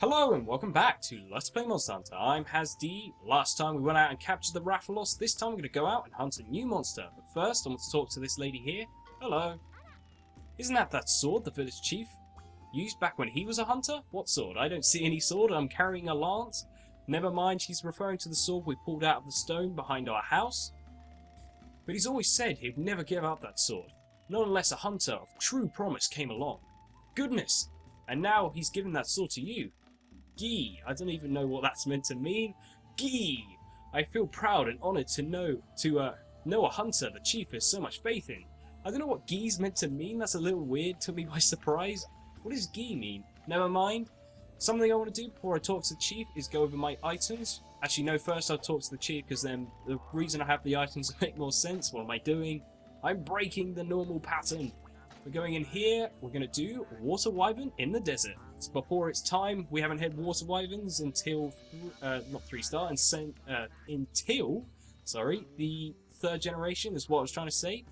Hello and welcome back to Let's Play Monster Hunter. I'm HazzD. Last time we went out and captured the Rathalos. This time we're going to go out and hunt a new monster. But first I want to talk to this lady here. Hello. Isn't that sword the village chief used back when he was a hunter? What sword? I don't see any sword. I'm carrying a lance. Never mind, she's referring to the sword we pulled out of the stone behind our house. But he's always said he'd never give up that sword. Not unless a hunter of true promise came along. Goodness! And now he's given that sword to you. Gee, I don't even know what that's meant to mean. Gee! I feel proud and honoured to know a hunter the chief has so much faith in. I don't know what gee's meant to mean. That's a little weird, took me by surprise. What does gee mean? Never mind. Something I want to do before I talk to the chief is go over my items. Actually, no, first I'll talk to the chief because then the reason I have the items will make more sense. What am I doing? I'm breaking the normal pattern. We're going in here. We're going to do water wyvern in the desert. It's before its time. We haven't had water wyverns until not 3-star until the 3rd generation is what I was trying to say.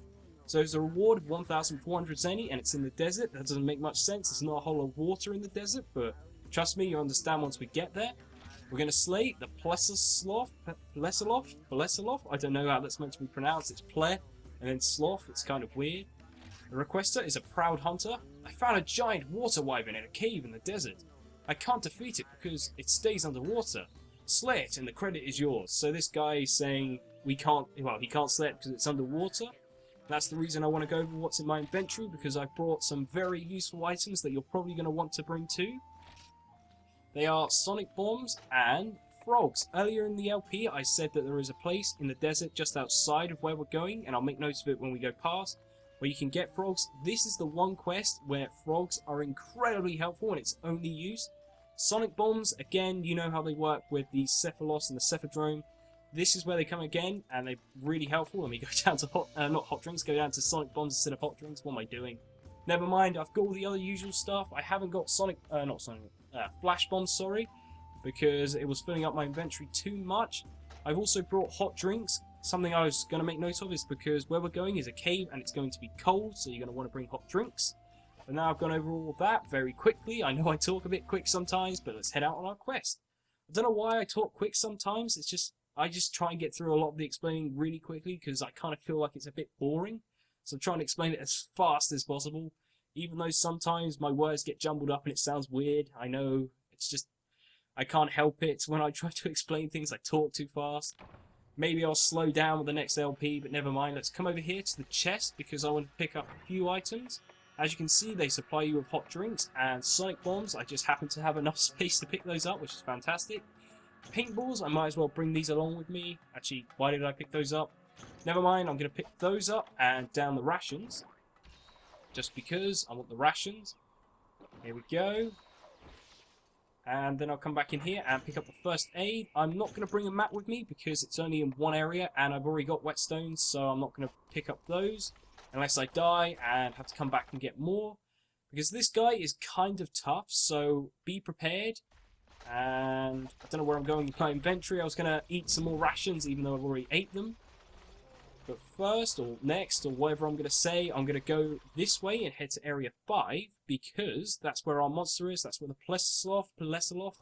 So it's a reward of 1,400 zeni, and it's in the desert. That doesn't make much sense. There's not a whole lot of water in the desert, but trust me, you'll understand once we get there. We're going to slay the Plesioth. I don't know how that's meant to be pronounced. It's Ple, and then Sloth. It's kind of weird. The requester is a proud hunter. I found a giant water wyvern in a cave in the desert. I can't defeat it because it stays underwater. Slay it and the credit is yours. So this guy is saying he can't slay it because it's underwater. That's the reason I want to go over what's in my inventory, because I've brought some very useful items that you're probably going to want to bring too. They are sonic bombs and frogs. Earlier in the LP I said that there is a place in the desert just outside of where we're going, and I'll make notes of it when we go past, where you can get frogs. This is the one quest where frogs are incredibly helpful and it's only use. Sonic bombs, again, you know how they work with the Cephalos and the Cephadrome. This is where they come again, and they're really helpful. Let me go down to go down to sonic bombs instead of hot drinks. What am I doing? Never mind, I've got all the other usual stuff. I haven't got flash bombs, sorry, because it was filling up my inventory too much. I've also brought hot drinks. Something I was going to make note of is because where we're going is a cave and it's going to be cold, so you're going to want to bring hot drinks. And now I've gone over all of that very quickly. I know I talk a bit quick sometimes, but let's head out on our quest. I don't know why I talk quick sometimes. It's just I just try and get through a lot of the explaining really quickly because I kind of feel like it's a bit boring. So I'm trying to explain it as fast as possible, even though sometimes my words get jumbled up and it sounds weird. I know, it's just I can't help it. When I try to explain things, I talk too fast. Maybe I'll slow down with the next LP, but never mind. Let's come over here to the chest because I want to pick up a few items. As you can see, they supply you with hot drinks and sonic bombs. I just happen to have enough space to pick those up, which is fantastic. Paintballs, I might as well bring these along with me. Actually, why did I pick those up? Never mind, I'm going to pick those up and down the rations. Just because I want the rations. Here we go. And then I'll come back in here and pick up the first aid. I'm not going to bring a map with me because it's only in one area and I've already got whetstones, so I'm not going to pick up those unless I die and have to come back and get more. Because this guy is kind of tough, so be prepared. And I don't know where I'm going with my inventory. I was going to eat some more rations even though I've already ate them. But first, or next, or whatever I'm going to say, I'm going to go this way and head to Area 5, because that's where our monster is. That's where the Plesioth,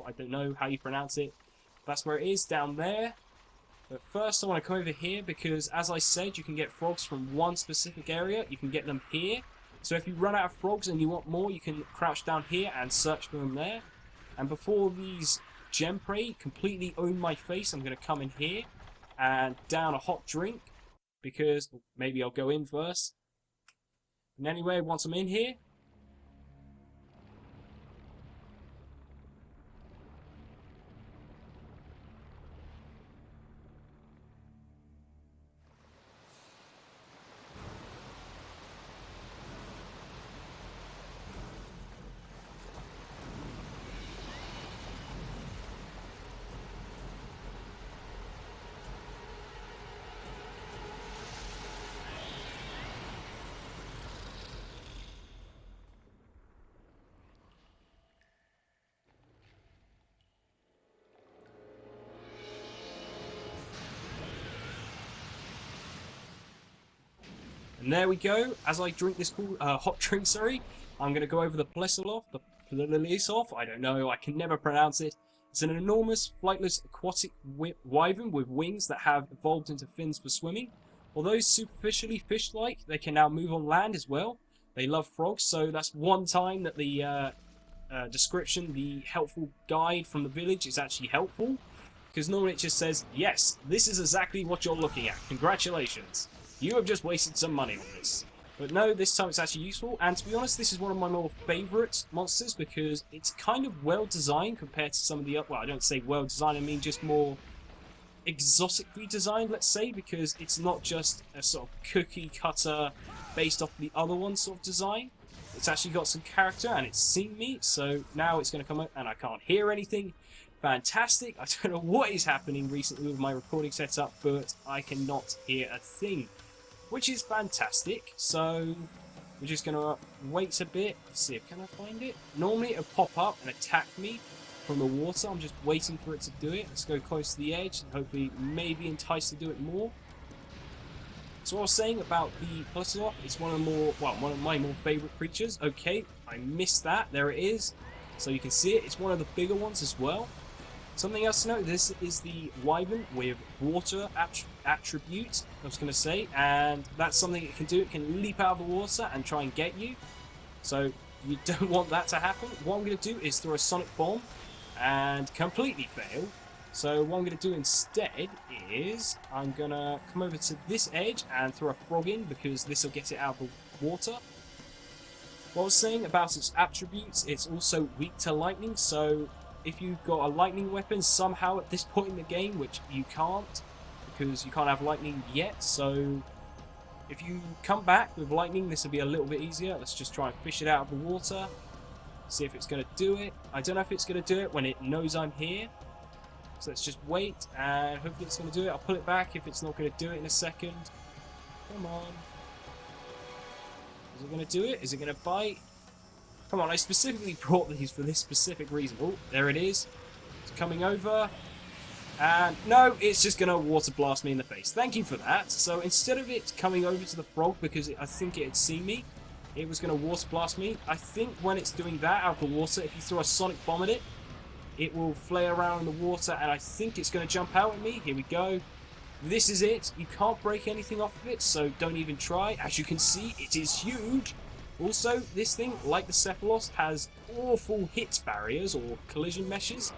I don't know how you pronounce it. That's where it is, down there. But first I want to come over here, because as I said, you can get frogs from one specific area. You can get them here. So if you run out of frogs and you want more, you can crouch down here and search for them there. And before these gem prey completely own my face, I'm going to come in here and down a hot drink. Because maybe I'll go in first. And anyway, once I'm in here, and there we go. As I drink this cool hot drink, I'm going to go over the Plesioth. The Plesioth, I don't know, I can never pronounce it. It's an enormous, flightless aquatic wyvern with wings that have evolved into fins for swimming. Although superficially fish-like, they can now move on land as well. They love frogs, so that's one time that the description, the helpful guide from the village is actually helpful. Because normally it just says, yes, this is exactly what you're looking at. Congratulations. You have just wasted some money on this. But no, this time it's actually useful. And to be honest, this is one of my more favourite monsters because it's kind of well designed compared to some of the other... Well, I don't say well designed, I mean just more exotically designed, let's say. Because it's not just a sort of cookie cutter based off the other one sort of design. It's actually got some character and it's seen me. So now it's going to come up and I can't hear anything. Fantastic. I don't know what is happening recently with my recording setup, but I cannot hear a thing, which is fantastic. So we're just going to wait a bit. Let's see, can I find it? Normally it'll pop up and attack me from the water. I'm just waiting for it to do it. Let's go close to the edge and hopefully maybe entice to do it more. So what I was saying about the Plesioth, it's one of my more favourite creatures. Okay, I missed that. There it is. So you can see it. It's one of the bigger ones as well. Something else to note, this is the wyvern with water attribute, I was going to say, and that's something it can do. It can leap out of the water and try and get you. So you don't want that to happen. What I'm going to do is throw a sonic bomb and completely fail. So what I'm going to do instead is I'm going to come over to this edge and throw a frog in because this will get it out of the water. What I was saying about its attributes, it's also weak to lightning, so if you've got a lightning weapon somehow at this point in the game, which you can't, because you can't have lightning yet, so if you come back with lightning, this will be a little bit easier. Let's just try and fish it out of the water, see if it's going to do it. I don't know if it's going to do it when it knows I'm here, so let's just wait, and hopefully it's going to do it. I'll pull it back if it's not going to do it in a second. Come on. Is it going to do it? Is it going to bite? Come on, I specifically brought these for this specific reason. Oh, there it is. It's coming over. And no, it's just going to water blast me in the face. Thank you for that. So instead of it coming over to the frog, because I think it had seen me, it was going to water blast me. I think when it's doing that out of the water, if you throw a sonic bomb at it, it will flare around in the water, and I think it's going to jump out at me. Here we go. This is it. You can't break anything off of it, so don't even try. As you can see, it is huge. Also, this thing, like the Cephalos, has awful hit barriers or collision meshes.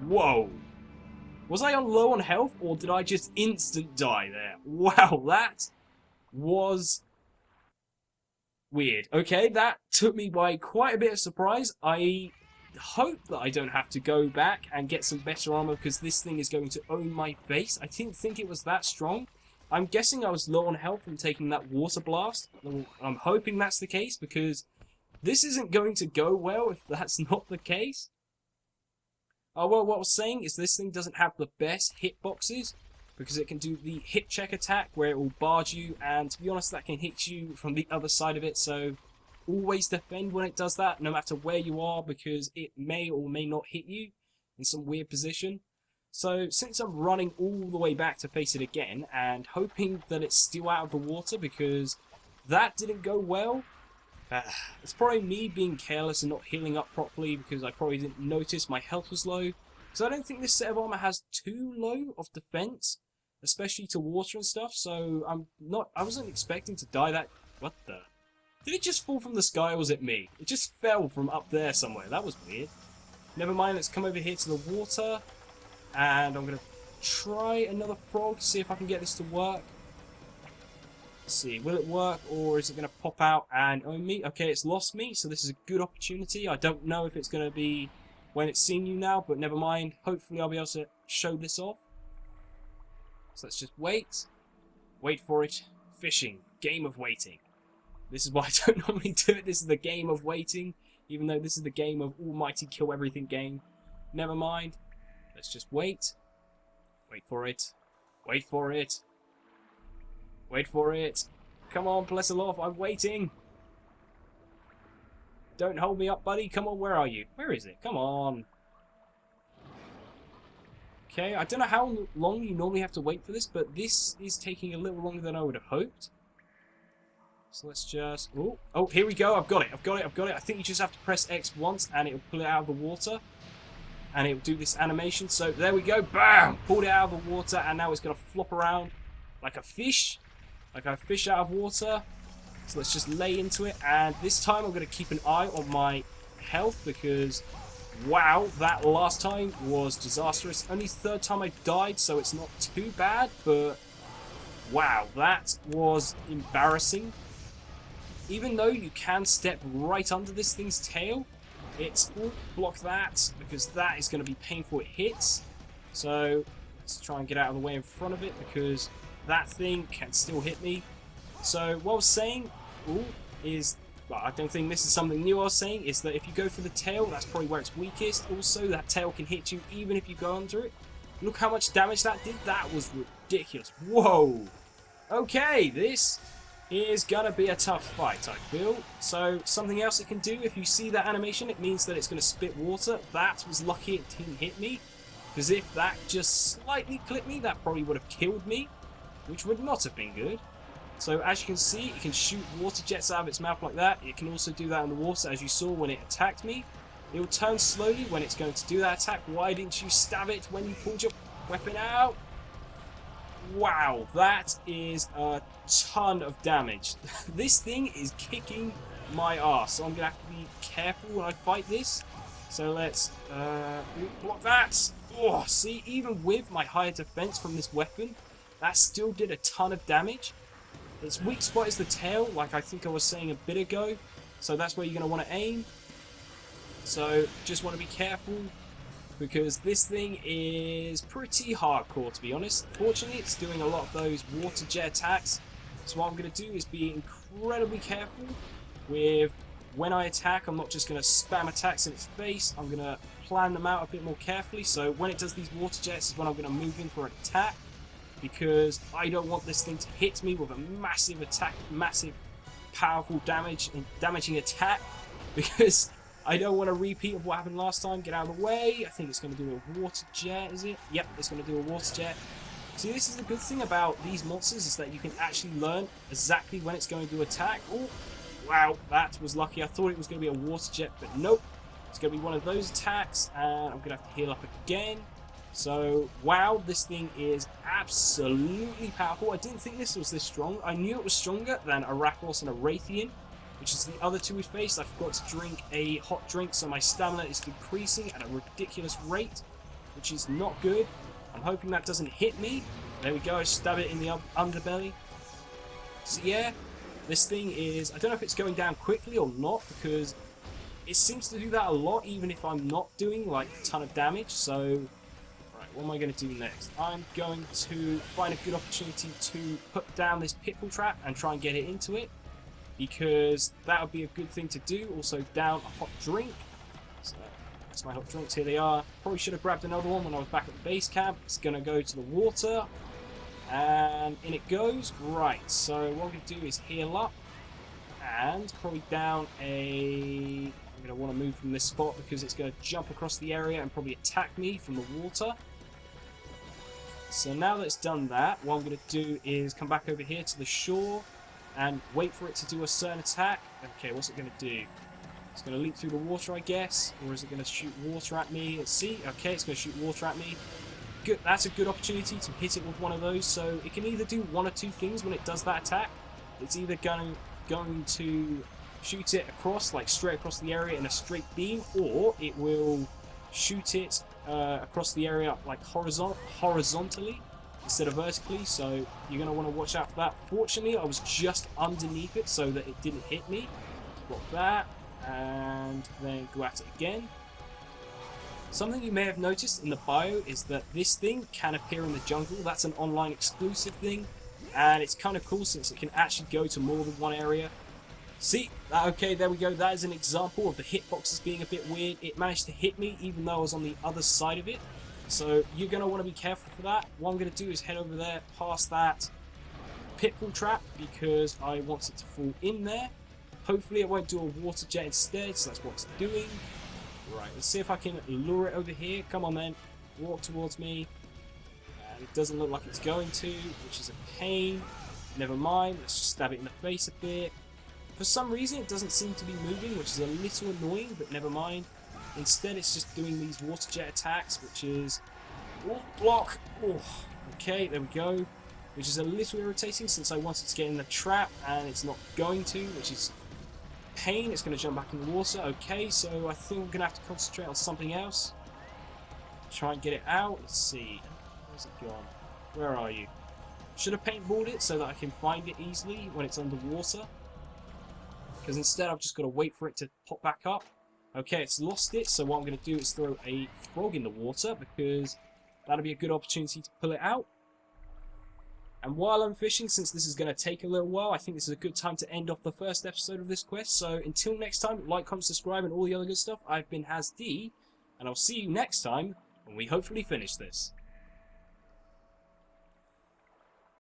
Whoa! Was I low on health, or did I just instant die there? Wow, that was weird. Okay, that took me by quite a bit of surprise. I hope that I don't have to go back and get some better armor because this thing is going to own my face. I didn't think it was that strong. I'm guessing I was low on health from taking that water blast. I'm hoping that's the case because this isn't going to go well if that's not the case. Oh, well, what I was saying is this thing doesn't have the best hitboxes because it can do the hit check attack where it will barge you, and to be honest, that can hit you from the other side of it, so always defend when it does that, no matter where you are, because it may or may not hit you in some weird position. So since I'm running all the way back to face it again and hoping that it's still out of the water because that didn't go well, it's probably me being careless and not healing up properly because I probably didn't notice my health was low. So I don't think this set of armor has too low of defense, especially to water and stuff, so I wasn't expecting to die that... What the... Did it just fall from the sky or was it me? It just fell from up there somewhere. That was weird. Never mind, let's come over here to the water. And I'm going to try another frog, see if I can get this to work. Let's see, will it work or is it going to pop out and own me? Okay, it's lost me, so this is a good opportunity. I don't know if it's going to be when it's seen you now, but never mind. Hopefully I'll be able to show this off. So let's just wait. Wait for it. Fishing. Game of waiting. This is why I don't normally do it. This is the game of waiting, even though this is the game of almighty kill everything game. Never mind. Let's just wait. Wait for it. Wait for it. Wait for it. Come on, Plesioth, I'm waiting. Don't hold me up, buddy. Come on, where are you? Where is it? Come on. Okay, I don't know how long you normally have to wait for this, but this is taking a little longer than I would have hoped. So let's just... Oh, here we go. I've got it. I think you just have to press X once and it'll pull it out of the water. And it'll do this animation. So there we go. Bam! Pulled it out of the water and now it's going to flop around like a fish. Like a fish out of water. So let's just lay into it. And this time I'm going to keep an eye on my health because... Wow, that last time was disastrous. Only third time I died, so it's not too bad, but wow, that was embarrassing. Even though you can step right under this thing's tail, it's block that because that is going to be painful. It hits. So let's try and get out of the way in front of it because that thing can still hit me. So what I was saying is... Well, I don't think this is something new I was saying, is that if you go for the tail, that's probably where it's weakest. Also, that tail can hit you even if you go under it. Look how much damage that did. That was ridiculous. Whoa! Okay, this is gonna be a tough fight, I feel. So, something else it can do, if you see that animation, it means that it's gonna spit water. That was lucky it didn't hit me, because if that just slightly clipped me, that probably would have killed me, which would not have been good. So as you can see, it can shoot water jets out of its mouth like that. It can also do that in the water, as you saw when it attacked me. It will turn slowly when it's going to do that attack. Why didn't you stab it when you pulled your weapon out? Wow, that is a ton of damage. This thing is kicking my ass, so I'm going to have to be careful when I fight this. So let's block that. Oh, see, even with my higher defense from this weapon, that still did a ton of damage. Its weak spot is the tail, like I think I was saying a bit ago. So that's where you're going to want to aim. So just want to be careful because this thing is pretty hardcore, to be honest. Fortunately, it's doing a lot of those water jet attacks. So what I'm going to do is be incredibly careful with when I attack. I'm not just going to spam attacks in its face. I'm going to plan them out a bit more carefully. So when it does these water jets is when I'm going to move in for an attack. Because I don't want this thing to hit me with a massive attack, massive, powerful damaging attack. Because I don't want a repeat of what happened last time. Get out of the way. I think it's going to do a water jet, is it? Yep, it's going to do a water jet. See, this is the good thing about these monsters, is that you can actually learn exactly when it's going to attack. Oh, wow, that was lucky. I thought it was going to be a water jet, but nope. It's going to be one of those attacks, and I'm going to have to heal up again. So, wow, this thing is absolutely powerful. I didn't think this was this strong. I knew it was stronger than a Rakdos and a Raytheon, which is the other two we faced. I forgot to drink a hot drink, so my stamina is decreasing at a ridiculous rate, which is not good. I'm hoping that doesn't hit me. There we go, stab it in the underbelly. So yeah, this thing is... I don't know if it's going down quickly or not, because it seems to do that a lot, even if I'm not doing like a ton of damage, so... What am I going to do next? I'm going to find a good opportunity to put down this pitfall trap and try and get it into it, because that would be a good thing to do. Also down a hot drink. So that's my hot drinks, here they are. Probably should have grabbed another one when I was back at the base camp. It's going to go to the water and in it goes. Right, so what I'm going to do is heal up and probably down a... I'm going to want to move from this spot because it's going to jump across the area and probably attack me from the water. So now that it's done that, what I'm going to do is come back over here to the shore and wait for it to do a certain attack. Okay, what's it going to do? It's going to leap through the water, I guess, or is it going to shoot water at me? Let's see. Okay, it's going to shoot water at me. Good. That's a good opportunity to hit it with one of those. So it can either do one or two things when it does that attack. It's either going to shoot it across, like straight across the area in a straight beam, or it will shoot it across the area like horizontally instead of vertically, so you're going to want to watch out for that. Fortunately, I was just underneath it so that it didn't hit me. Block that, and then go at it again. Something you may have noticed in the bio is that this thing can appear in the jungle. That's an online exclusive thing, and it's kind of cool since it can actually go to more than one area. See, okay, there we go. That is an example of the hitboxes being a bit weird. It managed to hit me even though I was on the other side of it. So you're going to want to be careful for that. What I'm going to do is head over there past that pitfall trap because I want it to fall in there. Hopefully it won't do a water jet instead, so that's what it's doing. Right, let's see if I can lure it over here. Come on then, walk towards me. And it doesn't look like it's going to, which is a pain. Never mind, let's just stab it in the face a bit. For some reason it doesn't seem to be moving, which is a little annoying, but never mind. Instead it's just doing these water jet attacks, which is... Oh, block! Oh, okay, there we go. Which is a little irritating since I wanted to get in the trap and it's not going to, which is pain. It's going to jump back in the water. Okay, so I think we're going to have to concentrate on something else. Try and get it out. Let's see. Where's it gone? Where are you? Should have paintballed it so that I can find it easily when it's underwater. Because instead I've just got to wait for it to pop back up. Okay, it's lost it, so what I'm going to do is throw a frog in the water because that'll be a good opportunity to pull it out. And while I'm fishing, since this is going to take a little while, I think this is a good time to end off the first episode of this quest. So until next time, like, comment, subscribe, and all the other good stuff. I've been HazzD, and I'll see you next time when we hopefully finish this.